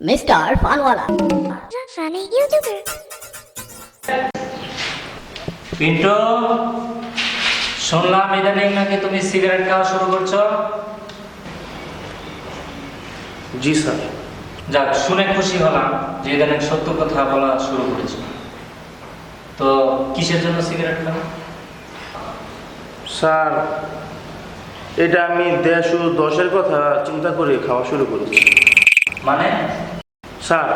Mister फानवाला। Funny YouTuber. Pintu, শুনলাম ইদানিং নাকি তুমি সিগারেট খাওয়া শুরু করছো। জি স্যার। যাক, শুনে খুশি হলাম যে ইদানিং সত্য কথা বলা শুরু করেছো। তো কিসের জন্য সিগারেট খাও? স্যার, এটা আমি দেশ ও দশের কথা চিন্তা করে খাওয়া শুরু করেছি। মানে? স্যার,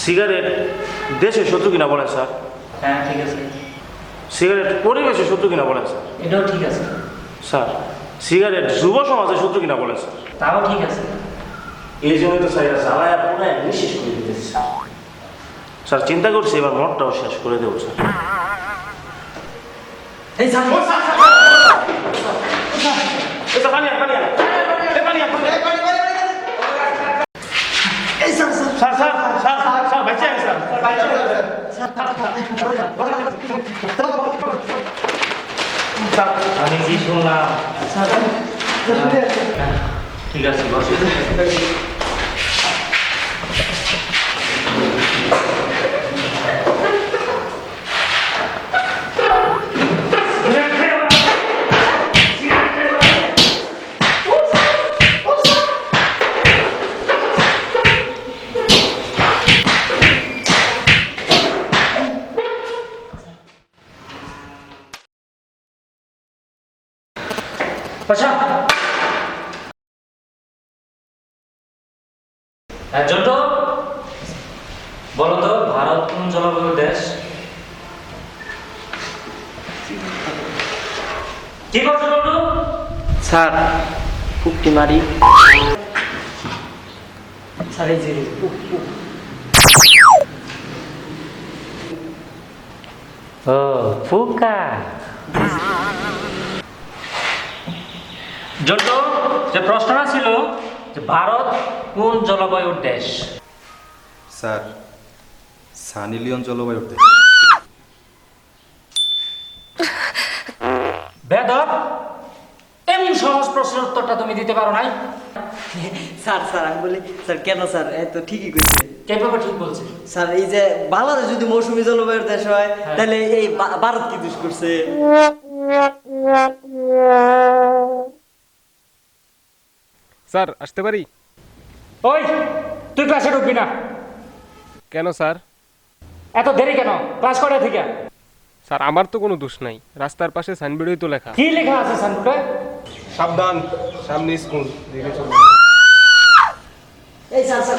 সিগারেট দেশের শত্রু কিনা বলেন স্যার। হ্যাঁ, ঠিক আছে। সিগারেট পরিবেশের শত্রু কিনা বলেন স্যার। এটাও ঠিক আছে। স্যার, সিগারেট যুব সমাজের শত্রু কিনা বলেন স্যার। তাও ঠিক আছে। এই জন্যই তো স্যার এটা জ্বালায় পুরাই নিঃশেষ করে দিতেছে স্যার। স্যার, চিন্তা করছি এবার মদটাও শেষ করে দেবো স্যার। এই sir, sir sir sir sir বাঁচে স্যার স্যার আমি কি শুনলাম? ঠিক আছে, বসে। বসা। জন্টু, বলো তো ভারত কোন জলবায়ুর দেশ? কি করছো জন্টু? স্যার কুকটি মারি স্যার এই যে ও ফুকা। জন্টু, যে প্রশ্নটা ছিল যে ভারত কোন জলবায়ুর দেশ? স্যার, সানি লিওন জলবায়ুর দেশ। বেদব, এমন সহজ প্রশ্নের উত্তরটা তুমি দিতে পারো নাই? স্যার স্যার আমি বলি স্যার কেন স্যার এই তো ঠিকই কইছে কিভাবে ঠিক বলছে? স্যার এই যে বাংলাদেশ যদি মৌসুমী জলবায়ুর দেশ হয় তাহলে এই ভারত কি দোষ করছে? স্যার আসতে পারি? ওই, তুই ক্লাসে ঢুকবি না। কেন স্যার? এত দেরি কেন? ক্লাস কয়টা থেকে? স্যার আমার তো কোনো দোষ নাই, রাস্তার পাশে সাইনবোর্ডেই তো লেখা। কি লেখা আছে সানবোর্ডে? সাবধান, সামনে স্কুল, দেখে চলুন। এই স্যার স্যার